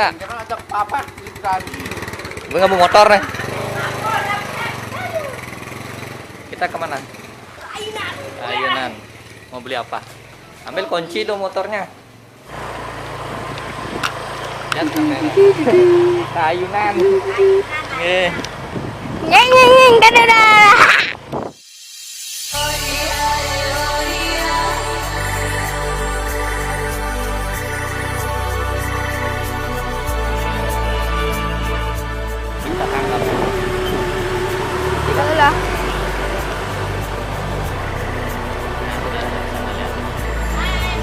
Kak. Kira ada papat lagi. Gue nggak mau motor nih. Kita kemana? Ayunan. Mau beli apa? Ambil kunci dong motornya. Lihat kamera. Ayunan. Nih. Nyeng, dadah. Kita tangkap. Lah.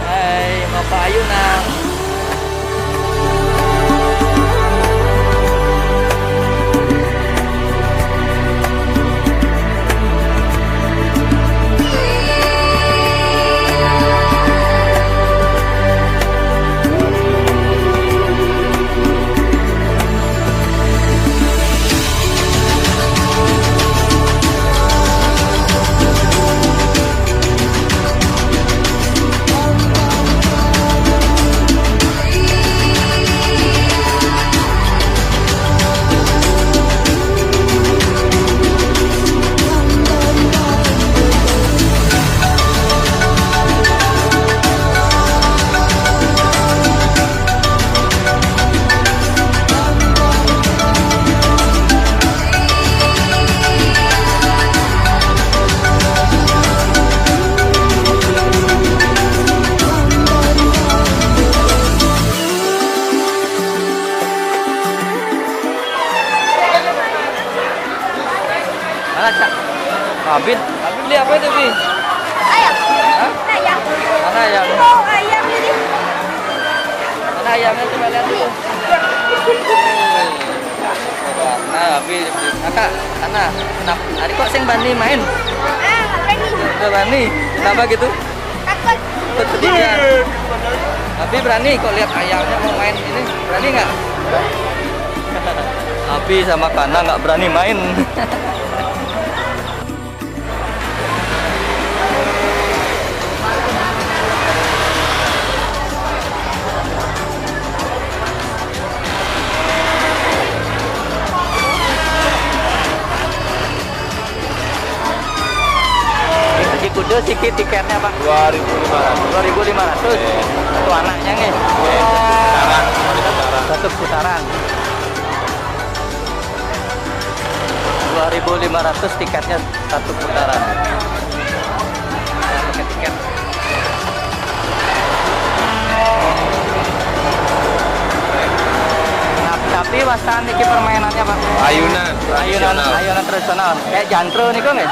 Hai, mau ke ayunan. Mana Cak? Abin beli apa itu Bi? Ayam. Hah? Ayam. Mana ayam? Oh, ayam ini. Mana ayamnya coba lihat dulu. Nah, Abi, kakak, sana. Kenapa? Hari kok sing Bani main? Berani. Udah Bani, kenapa gitu? Takut. Ketinggian. Abi berani kok lihat ayamnya mau main ini, berani nggak? Abi sama Kana nggak berani main. Haji Kudus sikit tiketnya Pak 2.500 satu anaknya nih. Satu putaran 2.500 tiketnya satu putaran. Pakai tiket. Tapi wasan iki permainannya Pak. Ayunan tradisional. Kayak jantro nih kok nggak?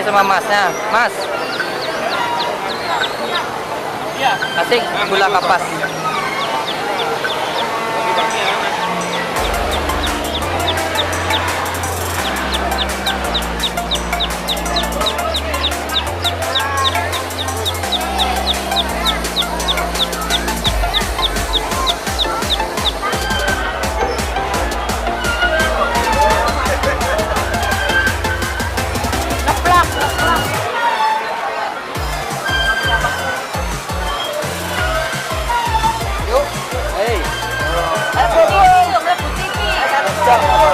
sama masnya. Mas. Kasih gula kapas. Hey.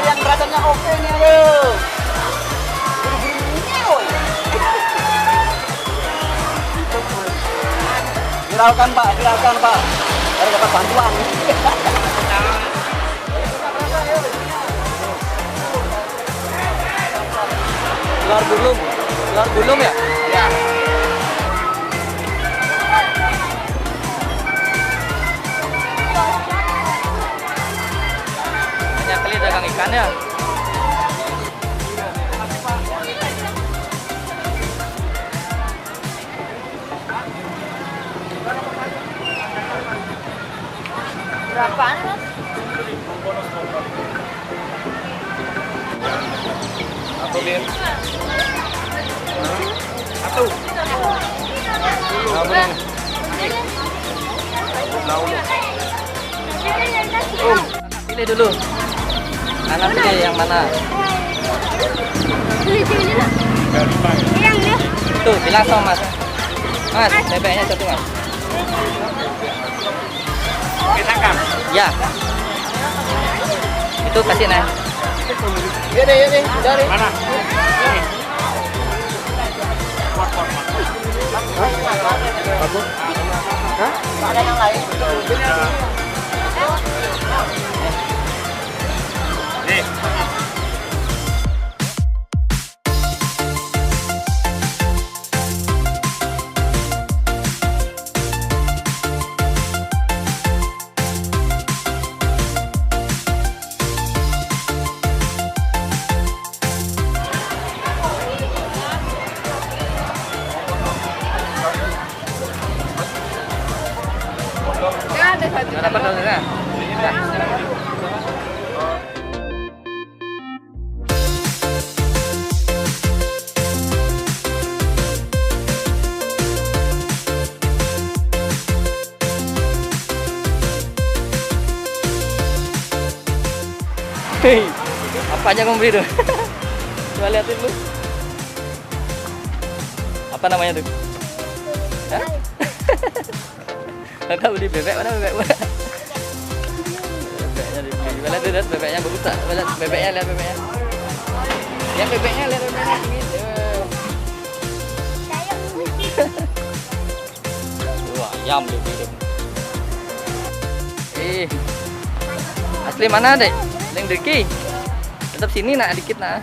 Yang rasanya oke nih, ayo. Viralkan Pak, viralkan Pak. Harus dapat bantuan. Telur gulung ya? Ya. Banyak kali dagang ikan ya. Berapaan, Mas? Satu, Bin. Satu. Pilih dulu. Anak pilih yang mana? Yang ini. Tuh, bilang sama Mas. Mas, bebeknya satu Mas. Kita kan. Ya. Itu kasih nih. Iya deh, dari. Mana? Ini. Bagus. Hah? Ada yang lain? Nih. Ya, ada satu. Mana pedalnya? Nah. Hei, apa aja kamu beli tuh? Coba liatin lu. Apa namanya tuh? Hah? Kakak beli bebek, mana bebek? Bebeknya dibeli. Lihat lihat bebeknya bagus tak? Lihat bebeknya, lihat bebeknya. Lihat bebeknya, lihat bebeknya gitu. Wah, ayam beli. Asli mana dek? Yang deki. Tetap sini nak dikit nah.